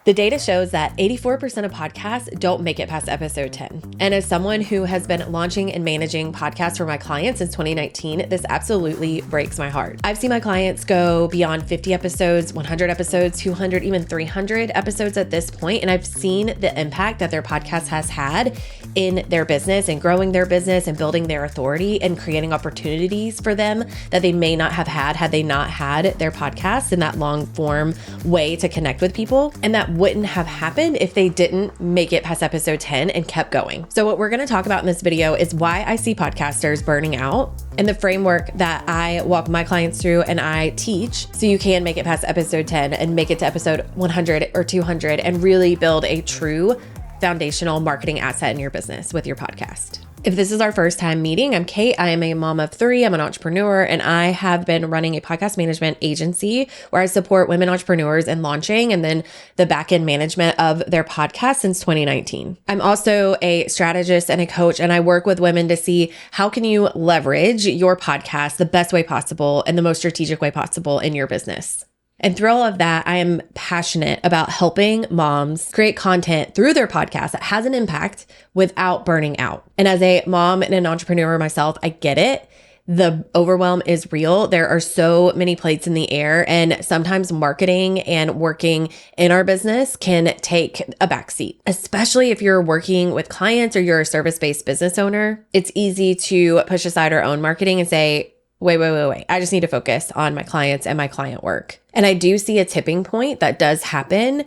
The data shows that 84% of podcasts don't make it past episode 10. And as someone who has been launching and managing podcasts for my clients since 2019, this absolutely breaks my heart. I've seen my clients go beyond 50 episodes, 100 episodes, 200, even 300 episodes at this point, and I've seen the impact that their podcast has had in their business and growing their business and building their authority and creating opportunities for them that they may not have had they not had their podcast in that long form way to connect with people. And that wouldn't have happened if they didn't make it past episode 10 and kept going. So what we're going to talk about in this video is why I see podcasters burning out and the framework that I walk my clients through and I teach so you can make it past episode 10 and make it to episode 100 or 200 and really build a true foundational marketing asset in your business with your podcast. If this is our first time meeting, I'm Kate. I am a mom of 3. I'm an entrepreneur, and I have been running a podcast management agency where I support women entrepreneurs in launching and then the back-end management of their podcast since 2019. I'm also a strategist and a coach, and I work with women to see how can you leverage your podcast the best way possible and the most strategic way possible in your business. And through all of that, I am passionate about helping moms create content through their podcast that has an impact without burning out. And as a mom and an entrepreneur myself, I get it. The overwhelm is real. There are so many plates in the air, and sometimes marketing and working in our business can take a backseat, especially if you're working with clients or you're a service-based business owner. It's easy to push aside our own marketing and say, wait. I just need to focus on my clients and my client work. And I do see a tipping point that does happen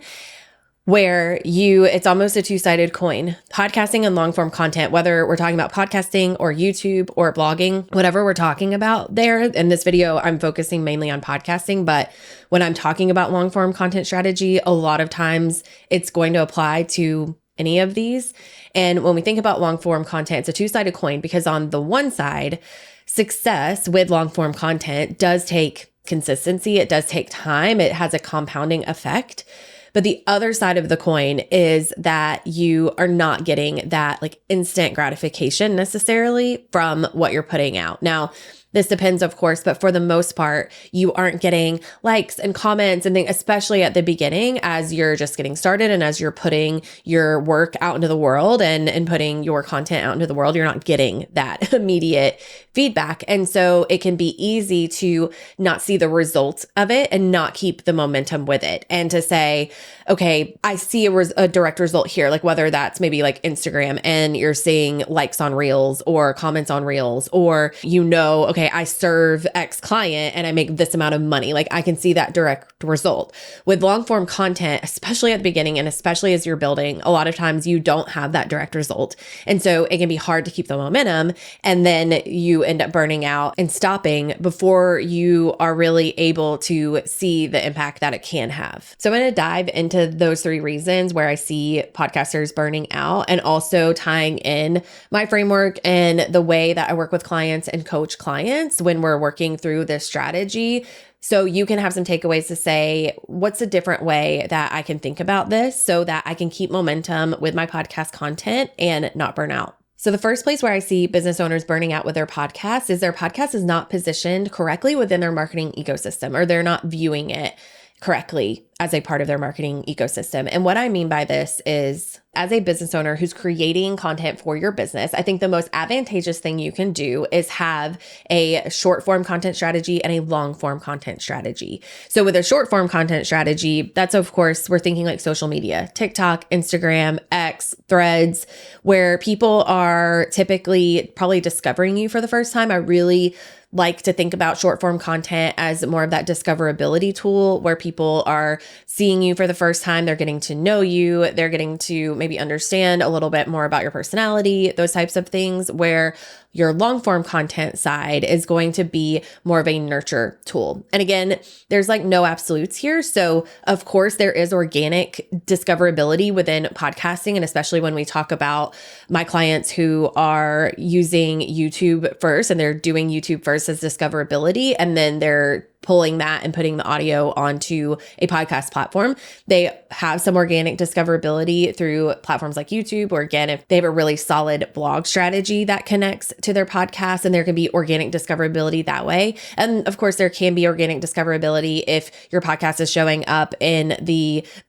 where it's almost a two-sided coin. Podcasting and long-form content, whether we're talking about podcasting or YouTube or blogging, whatever we're talking about there. In this video, I'm focusing mainly on podcasting, but when I'm talking about long-form content strategy, a lot of times it's going to apply to any of these. And when we think about long-form content, it's a two-sided coin because on the one side, success with long-form content does take consistency. It does take time. It has a compounding effect. But the other side of the coin is that you are not getting that like instant gratification necessarily from what you're putting out. Now, this depends, of course, but for the most part, you aren't getting likes and comments and things, especially at the beginning as you're just getting started and as you're putting your work out into the world and putting your content out into the world, you're not getting that immediate feedback. And so it can be easy to not see the results of it and not keep the momentum with it. And to say, okay, I see a direct result here, like whether that's maybe like Instagram and you're seeing likes on reels or comments on reels, or, okay, I serve X client and I make this amount of money. Like I can see that direct result. With long form content, especially at the beginning and especially as you're building, a lot of times you don't have that direct result. And so it can be hard to keep the momentum. And then you end up burning out and stopping before you are really able to see the impact that it can have. So I'm going to dive into those 3 reasons where I see podcasters burning out and also tying in my framework and the way that I work with clients and coach clients when we're working through this strategy. So you can have some takeaways to say, what's a different way that I can think about this so that I can keep momentum with my podcast content and not burn out. So the first place where I see business owners burning out with their podcast is their podcast is not positioned correctly within their marketing ecosystem, or they're not viewing it correctly as a part of their marketing ecosystem. And what I mean by this is, as a business owner who's creating content for your business, I think the most advantageous thing you can do is have a short form content strategy and a long form content strategy. So with a short form content strategy, that's of course, we're thinking like social media, TikTok, Instagram, X, Threads, where people are typically probably discovering you for the first time. I really like to think about short form content as more of that discoverability tool where people are seeing you for the first time. They're getting to know you. They're getting to maybe understand a little bit more about your personality, those types of things, where your long form content side is going to be more of a nurture tool. And again, there's like no absolutes here. So of course there is organic discoverability within podcasting. And especially when we talk about my clients who are using YouTube first and they're doing YouTube first as discoverability, and then they're pulling that and putting the audio onto a podcast platform. They have some organic discoverability through platforms like YouTube, or again, if they have a really solid blog strategy that connects to their podcast, and there can be organic discoverability that way. And of course, there can be organic discoverability if your podcast is showing up in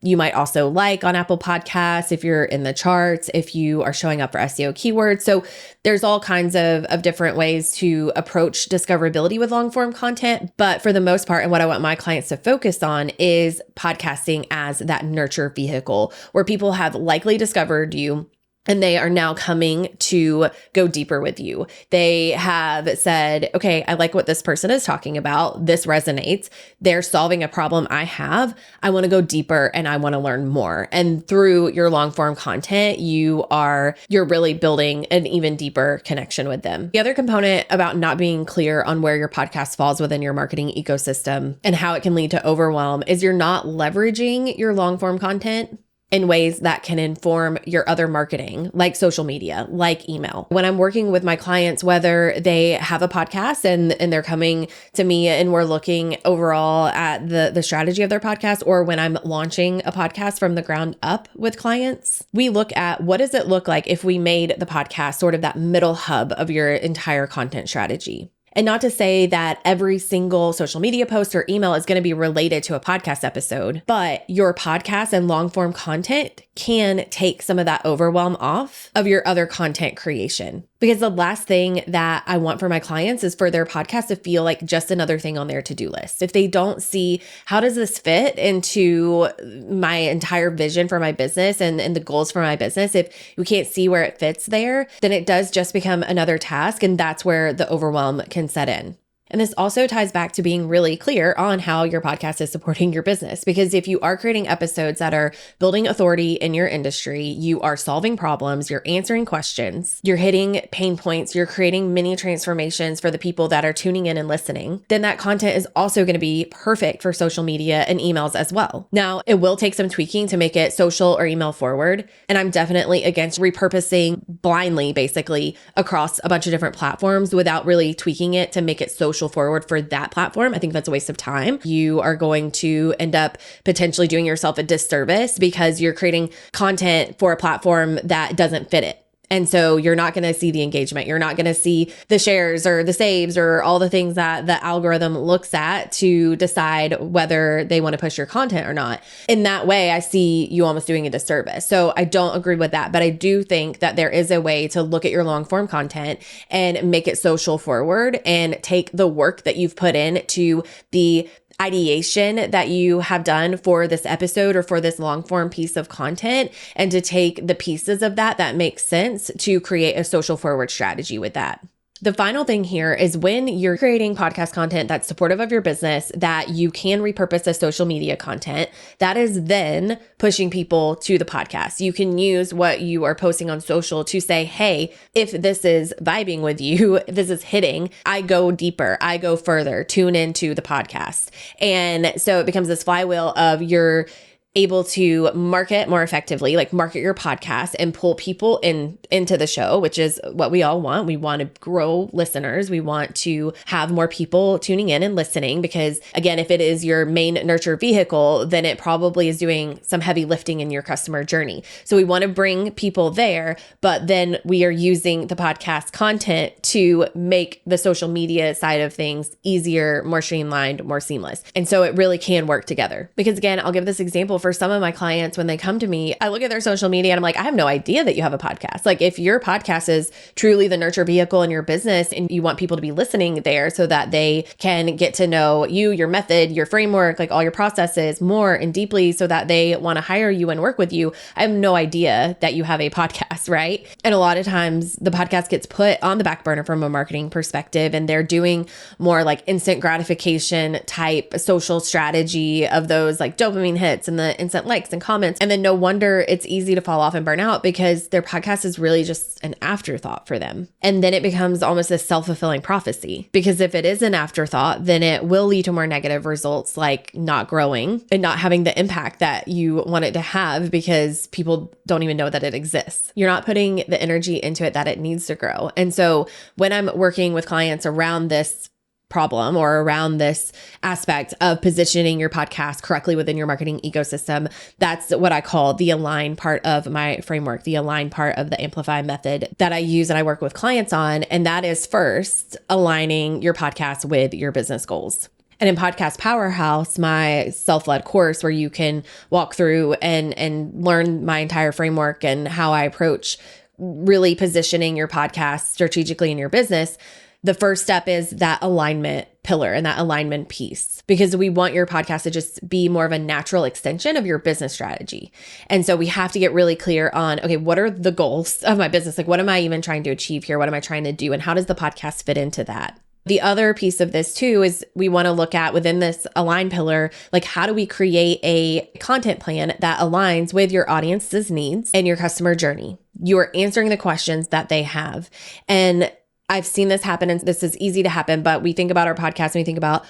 you might also like on Apple Podcasts, if you're in the charts, if you are showing up for SEO keywords. So there's all kinds of different ways to approach discoverability with long form content. But for the most part, and what I want my clients to focus on is podcasting as that nurture vehicle where people have likely discovered you and they are now coming to go deeper with you. They have said, okay, I like what this person is talking about. This resonates. They're solving a problem I have. I want to go deeper and I want to learn more. And through your long form content, you're really building an even deeper connection with them. The other component about not being clear on where your podcast falls within your marketing ecosystem and how it can lead to overwhelm is you're not leveraging your long form content in ways that can inform your other marketing, like social media, like email. When I'm working with my clients, whether they have a podcast and they're coming to me and we're looking overall at the strategy of their podcast, or when I'm launching a podcast from the ground up with clients, we look at what does it look like if we made the podcast sort of that middle hub of your entire content strategy. And not to say that every single social media post or email is going to be related to a podcast episode, but your podcast and long form content can take some of that overwhelm off of your other content creation. Because the last thing that I want for my clients is for their podcast to feel like just another thing on their to-do list. If they don't see how does this fit into my entire vision for my business and the goals for my business, if we can't see where it fits there, then it does just become another task. And that's where the overwhelm can set in. And this also ties back to being really clear on how your podcast is supporting your business. Because if you are creating episodes that are building authority in your industry, you are solving problems, you're answering questions, you're hitting pain points, you're creating mini transformations for the people that are tuning in and listening, then that content is also going to be perfect for social media and emails as well. Now, it will take some tweaking to make it social or email forward. And I'm definitely against repurposing blindly, basically, across a bunch of different platforms without really tweaking it to make it social forward for that platform. I think that's a waste of time. You are going to end up potentially doing yourself a disservice because you're creating content for a platform that doesn't fit it. And so you're not going to see the engagement. You're not going to see the shares or the saves or all the things that the algorithm looks at to decide whether they want to push your content or not. In that way, I see you almost doing a disservice. So I don't agree with that, but I do think that there is a way to look at your long form content and make it social forward and take the work that you've put in to the ideation that you have done for this episode or for this long form piece of content, and to take the pieces of that make sense to create a social forward strategy with that. The final thing here is when you're creating podcast content that's supportive of your business, that you can repurpose as social media content, that is then pushing people to the podcast. You can use what you are posting on social to say, hey, if this is vibing with you, if this is hitting, I go deeper, I go further, tune into the podcast. And so it becomes this flywheel of your able to market more effectively, like market your podcast and pull people into the show, which is what we all want. We want to grow listeners. We want to have more people tuning in and listening because, again, if it is your main nurture vehicle, then it probably is doing some heavy lifting in your customer journey. So we want to bring people there, but then we are using the podcast content to make the social media side of things easier, more streamlined, more seamless. And so it really can work together. Because again, I'll give this example for some of my clients. When they come to me, I look at their social media and I'm like, I have no idea that you have a podcast. Like if your podcast is truly the nurture vehicle in your business and you want people to be listening there so that they can get to know you, your method, your framework, like all your processes more and deeply so that they want to hire you and work with you, I have no idea that you have a podcast, right? And a lot of times the podcast gets put on the back burner from a marketing perspective, and they're doing more like instant gratification type social strategy of those like dopamine hits and the instant likes and comments. And then no wonder it's easy to fall off and burn out because their podcast is really just an afterthought for them. And then it becomes almost a self-fulfilling prophecy, because if it is an afterthought, then it will lead to more negative results like not growing and not having the impact that you want it to have because people don't even know that it exists. You're not putting the energy into it that it needs to grow. And so when I'm working with clients around this problem or around this aspect of positioning your podcast correctly within your marketing ecosystem. That's what I call the align part of my framework, the align part of the Amplify method that I use and I work with clients on. And that is first aligning your podcast with your business goals. And in Podcast Powerhouse, my self-led course where you can walk through and learn my entire framework and how I approach really positioning your podcast strategically in your business, the first step is that alignment pillar and that alignment piece, because we want your podcast to just be more of a natural extension of your business strategy. And so we have to get really clear on, okay, what are the goals of my business? Like, what am I even trying to achieve here? What am I trying to do? And how does the podcast fit into that? The other piece of this too is we want to look at within this align pillar, like how do we create a content plan that aligns with your audience's needs and your customer journey? You are answering the questions that they have. And I've seen this happen, and this is easy to happen, but we think about our podcast and we think about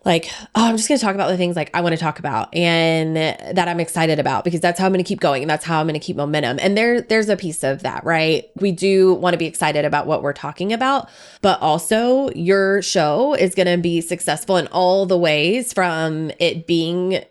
like, oh, I'm just going to talk about the things like I want to talk about and that I'm excited about, because that's how I'm going to keep going. And that's how I'm going to keep momentum. And there's a piece of that, right? We do want to be excited about what we're talking about, but also your show is going to be successful in all the ways, from it being,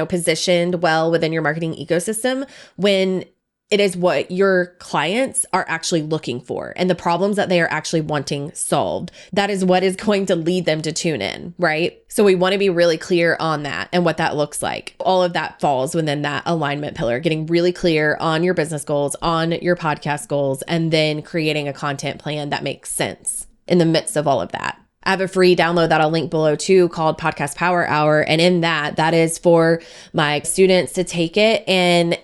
positioned well within your marketing ecosystem when it is what your clients are actually looking for and the problems that they are actually wanting solved. That is what is going to lead them to tune in, right? So we want to be really clear on that and what that looks like. All of that falls within that alignment pillar, getting really clear on your business goals, on your podcast goals, and then creating a content plan that makes sense in the midst of all of that. I have a free download that I'll link below too called Podcast Power Hour. And in that is for my students to take it and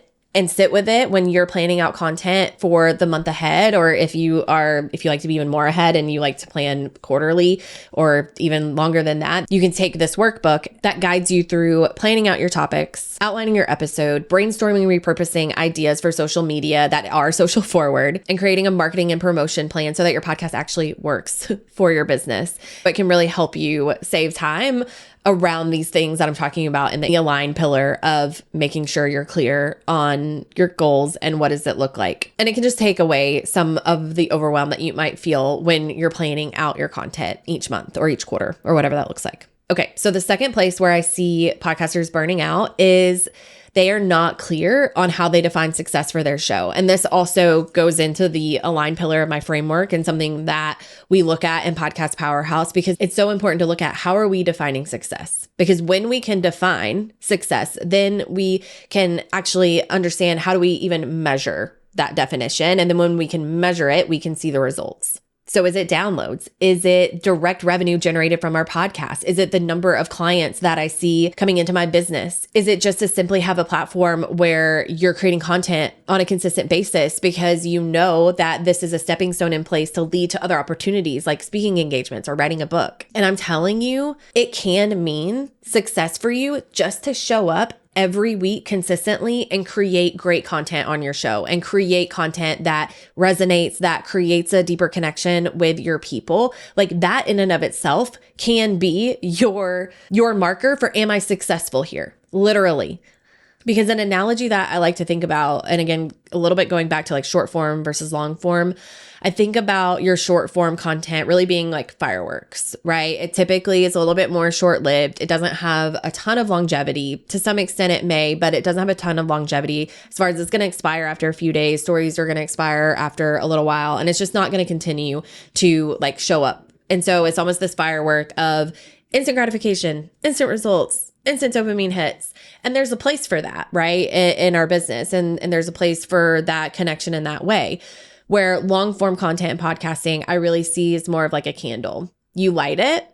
sit with it when you're planning out content for the month ahead, or if you like to be even more ahead and you like to plan quarterly or even longer than that, you can take this workbook that guides you through planning out your topics, outlining your episode, brainstorming, repurposing ideas for social media that are social forward, and creating a marketing and promotion plan so that your podcast actually works for your business. But it can really help you save time around these things that I'm talking about in the align pillar of making sure you're clear on your goals and what does it look like. And it can just take away some of the overwhelm that you might feel when you're planning out your content each month or each quarter or whatever that looks like. Okay, so the second place where I see podcasters burning out is they are not clear on how they define success for their show. And this also goes into the align pillar of my framework and something that we look at in Podcast Powerhouse, because it's so important to look at how are we defining success? Because when we can define success, then we can actually understand how do we even measure that definition. And then when we can measure it, we can see the results. So is it downloads? Is it direct revenue generated from our podcast? Is it the number of clients that I see coming into my business? Is it just to simply have a platform where you're creating content on a consistent basis because you know that this is a stepping stone in place to lead to other opportunities like speaking engagements or writing a book? And I'm telling you, it can mean success for you just to show up every week consistently and create great content on your show and create content that resonates, that creates a deeper connection with your people. Like that in and of itself can be your marker for, am I successful here? Literally. Because an analogy that I like to think about, and again, a little bit going back to like short form versus long form, I think about your short form content really being like fireworks, right? It typically is a little bit more short lived. It doesn't have a ton of longevity. To some extent it may, but it doesn't have a ton of longevity as far as it's going to expire after a few days. Stories are going to expire after a little while, and it's just not going to continue to like show up. And so it's almost this firework of instant gratification, instant results, instant dopamine hits. And there's a place for that, right? In our business. And there's a place for that connection in that way. Where long form content and podcasting, I really see is more of like a candle. You light it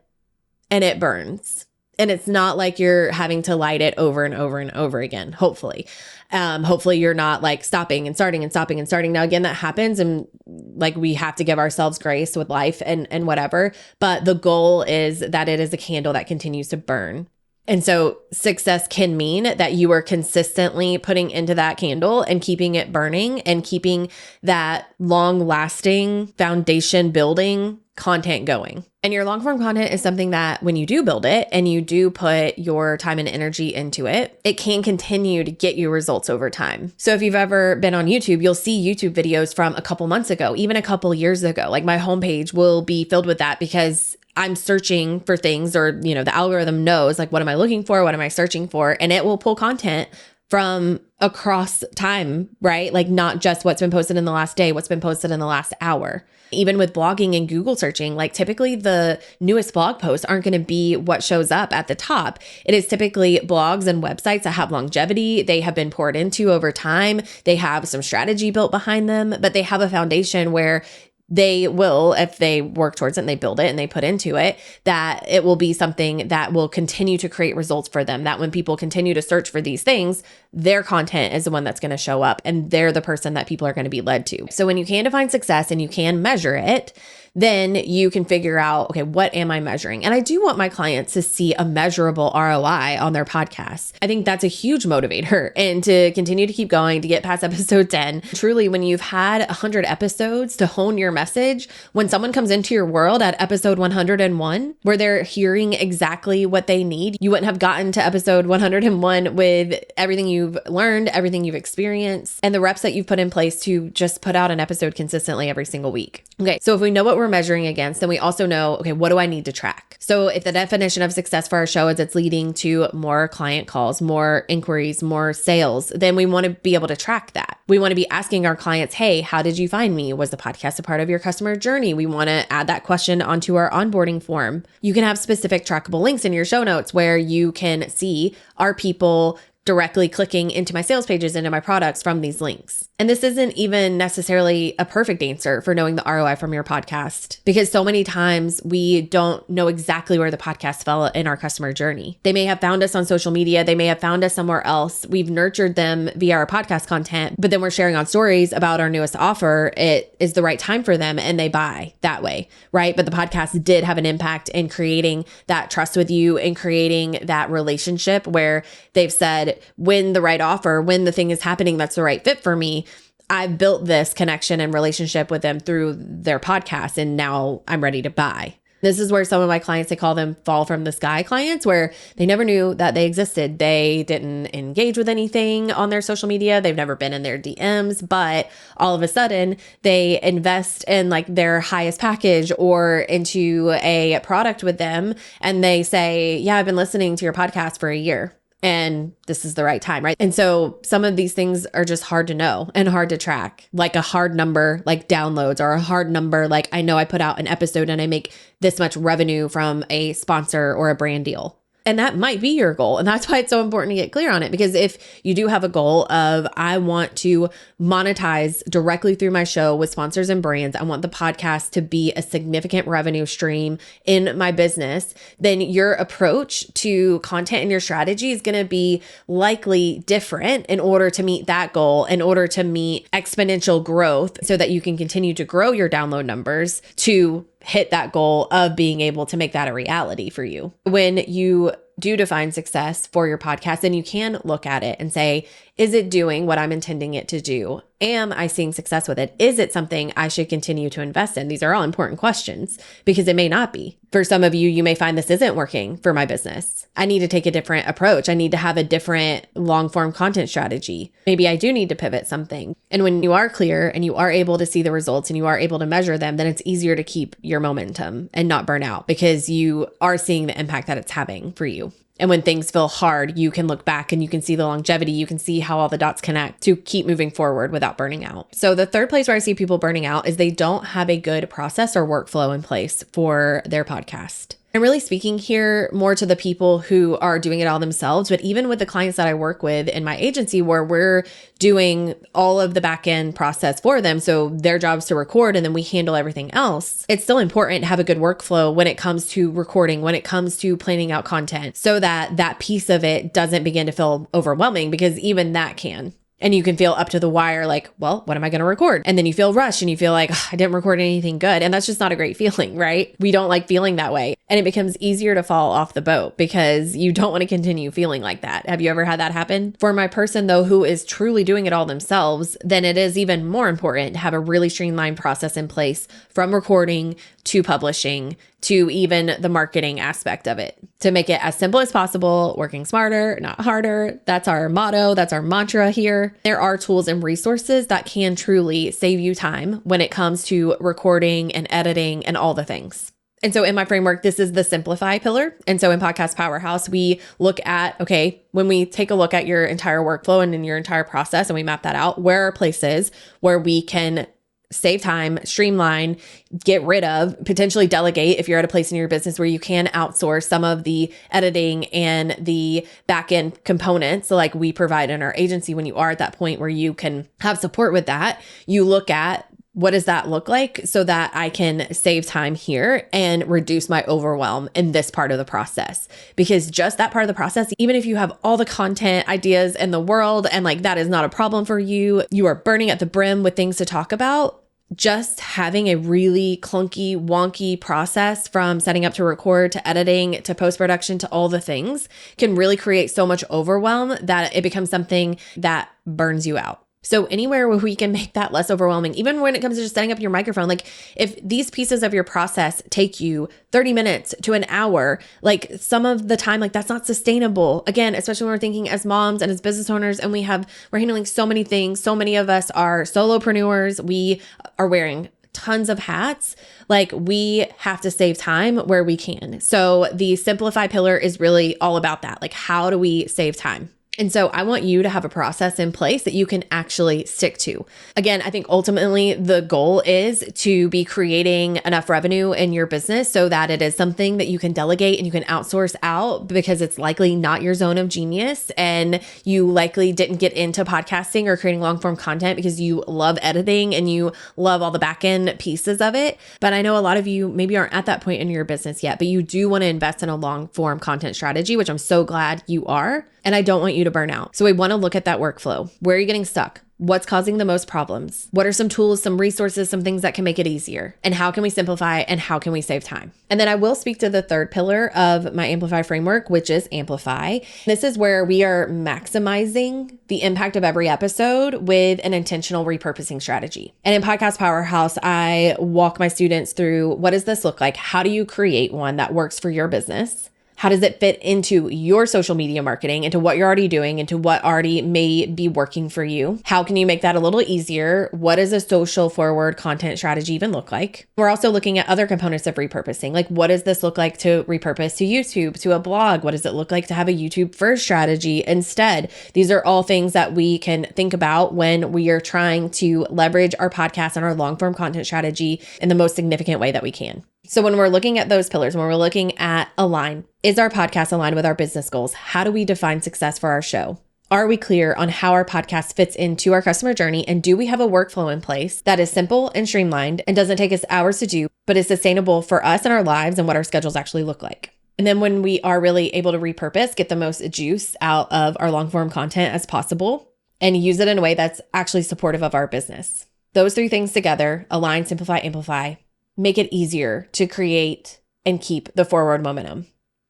and it burns. And it's not like you're having to light it over and over and over again, hopefully. Hopefully you're not like stopping and starting and stopping and starting. Now, again, that happens and like we have to give ourselves grace with life and whatever. But the goal is that it is a candle that continues to burn. And so success can mean that you are consistently putting into that candle and keeping it burning and keeping that long lasting foundation building content going. And your long form content is something that when you do build it and you do put your time and energy into it, it can continue to get you results over time. So if you've ever been on YouTube, you'll see YouTube videos from a couple months ago, even a couple years ago. Like my homepage will be filled with that because I'm searching for things, or, the algorithm knows, like, what am I looking for? What am I searching for? And it will pull content from across time, right? Like, not just what's been posted in the last day, what's been posted in the last hour. Even with blogging and Google searching, like, typically the newest blog posts aren't going to be what shows up at the top. It is typically blogs and websites that have longevity. They have been poured into over time. They have some strategy built behind them, but they have a foundation where they will, if they work towards it and they build it and they put into it, that it will be something that will continue to create results for them. That when people continue to search for these things, their content is the one that's going to show up, and they're the person that people are going to be led to. So when you can define success and you can measure it, then you can figure out, okay, what am I measuring? And I do want my clients to see a measurable ROI on their podcasts. I think that's a huge motivator, and to continue to keep going, to get past episode 10. Truly, when you've had 100 episodes to hone your message, when someone comes into your world at episode 101, where they're hearing exactly what they need, you wouldn't have gotten to episode 101 with everything you've learned, everything you've experienced, and the reps that you've put in place to just put out an episode consistently every single week. Okay, so if we know what we're measuring against, then we also know, okay, what do I need to track? So if the definition of success for our show is it's leading to more client calls, more inquiries, more sales, then we want to be able to track that. We want to be asking our clients, hey, how did you find me? Was the podcast a part of your customer journey? We want to add that question onto our onboarding form. You can have specific trackable links in your show notes where you can see, are people directly clicking into my sales pages, into my products from these links? And this isn't even necessarily a perfect answer for knowing the ROI from your podcast, because so many times we don't know exactly where the podcast fell in our customer journey. They may have found us on social media. They may have found us somewhere else. We've nurtured them via our podcast content, but then we're sharing on stories about our newest offer. It is the right time for them and they buy that way, right? But the podcast did have an impact in creating that trust with you and creating that relationship where they've said, when the right offer, when the thing is happening that's the right fit for me, I've built this connection and relationship with them through their podcast, and now I'm ready to buy. This is where some of my clients, they call them fall from the sky clients, where they never knew that they existed. They didn't engage with anything on their social media. They've never been in their DMs, but all of a sudden they invest in like their highest package or into a product with them. And they say, yeah, I've been listening to your podcast for a year. And this is the right time, right? And so some of these things are just hard to know and hard to track, like a hard number, like downloads, or a hard number, like I know I put out an episode and I make this much revenue from a sponsor or a brand deal. And that might be your goal. And that's why it's so important to get clear on it. Because if you do have a goal of, I want to monetize directly through my show with sponsors and brands, I want the podcast to be a significant revenue stream in my business, then your approach to content and your strategy is going to be likely different in order to meet that goal, in order to meet exponential growth so that you can continue to grow your download numbers to hit that goal of being able to make that a reality for you. When you do define success for your podcast, then you can look at it and say, is it doing what I'm intending it to do? Am I seeing success with it? Is it something I should continue to invest in? These are all important questions because it may not be. For some of you, you may find this isn't working for my business. I need to take a different approach. I need to have a different long form content strategy. Maybe I do need to pivot something. And when you are clear and you are able to see the results and you are able to measure them, then it's easier to keep your momentum and not burn out because you are seeing the impact that it's having for you. And when things feel hard, you can look back and you can see the longevity. You can see how all the dots connect to keep moving forward without burning out. So the third place where I see people burning out is they don't have a good process or workflow in place for their podcast. I'm really speaking here more to the people who are doing it all themselves, but even with the clients that I work with in my agency where we're doing all of the back end process for them. So their job's to record and then we handle everything else. It's still important to have a good workflow when it comes to recording, when it comes to planning out content, so that that piece of it doesn't begin to feel overwhelming, because even that can. And you can feel up to the wire, like, well, what am I going to record? And then you feel rushed and you feel like, I didn't record anything good. And that's just not a great feeling, right? We don't like feeling that way. And it becomes easier to fall off the boat because you don't want to continue feeling like that. Have you ever had that happen? For my person, though, who is truly doing it all themselves, then it is even more important to have a really streamlined process in place, from recording to publishing to even the marketing aspect of it, to make it as simple as possible, working smarter, not harder. That's our motto. That's our mantra here. There are tools and resources that can truly save you time when it comes to recording and editing and all the things. And so in my framework, this is the simplify pillar. And so in Podcast Powerhouse, we look at, okay, when we take a look at your entire workflow and in your entire process and we map that out, where are places where we can save time, streamline, get rid of, potentially delegate if you're at a place in your business where you can outsource some of the editing and the back-end components like we provide in our agency. When you are at that point where you can have support with that, you look at what does that look like so that I can save time here and reduce my overwhelm in this part of the process? Because just that part of the process, even if you have all the content ideas in the world and like that is not a problem for you, you are burning at the brim with things to talk about, just having a really clunky, wonky process from setting up to record to editing to post-production to all the things can really create so much overwhelm that it becomes something that burns you out. So anywhere where we can make that less overwhelming, even when it comes to just setting up your microphone, like if these pieces of your process take you 30 minutes to an hour, like some of the time, like that's not sustainable. Again, especially when we're thinking as moms and as business owners and we're handling so many things. So many of us are solopreneurs. We are wearing tons of hats. Like we have to save time where we can. So the simplify pillar is really all about that. Like how do we save time? And so I want you to have a process in place that you can actually stick to. Again, I think ultimately the goal is to be creating enough revenue in your business so that it is something that you can delegate and you can outsource out because it's likely not your zone of genius. And you likely didn't get into podcasting or creating long form content because you love editing and you love all the back end pieces of it. But I know a lot of you maybe aren't at that point in your business yet, but you do want to invest in a long form content strategy, which I'm so glad you are. And I don't want you to burn out. So we want to look at that workflow. Where are you getting stuck? What's causing the most problems? What are some tools, some resources, some things that can make it easier? And how can we simplify and how can we save time? And then I will speak to the third pillar of my Amplify framework, which is Amplify. This is where we are maximizing the impact of every episode with an intentional repurposing strategy. And in Podcast Powerhouse, I walk my students through what does this look like? How do you create one that works for your business? How does it fit into your social media marketing, into what you're already doing, into what already may be working for you? How can you make that a little easier? What does a social forward content strategy even look like? We're also looking at other components of repurposing. Like what does this look like to repurpose to YouTube, to a blog? What does it look like to have a YouTube first strategy instead? These are all things that we can think about when we are trying to leverage our podcast and our long form content strategy in the most significant way that we can. So when we're looking at those pillars, when we're looking at align, is our podcast aligned with our business goals? How do we define success for our show? Are we clear on how our podcast fits into our customer journey? And do we have a workflow in place that is simple and streamlined and doesn't take us hours to do, but is sustainable for us and our lives and what our schedules actually look like? And then when we are really able to repurpose, get the most juice out of our long form content as possible and use it in a way that's actually supportive of our business. Those three things together, align, simplify, amplify, make it easier to create and keep the forward momentum,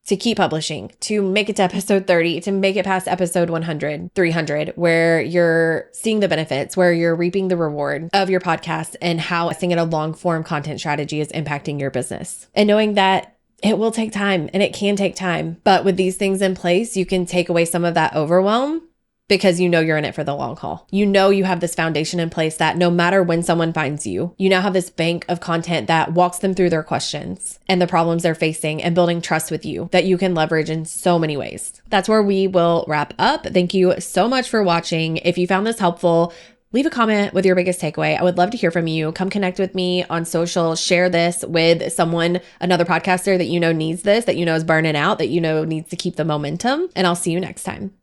to keep publishing, to make it to episode 30, to make it past episode 100, 300, where you're seeing the benefits, where you're reaping the reward of your podcast and how seeing it a long form content strategy is impacting your business. And knowing that it will take time and it can take time, but with these things in place, you can take away some of that overwhelm because you know you're in it for the long haul. You know you have this foundation in place that no matter when someone finds you, you now have this bank of content that walks them through their questions and the problems they're facing and building trust with you that you can leverage in so many ways. That's where we will wrap up. Thank you so much for watching. If you found this helpful, leave a comment with your biggest takeaway. I would love to hear from you. Come connect with me on social. Share this with someone, another podcaster that you know needs this, that you know is burning out, that you know needs to keep the momentum. And I'll see you next time.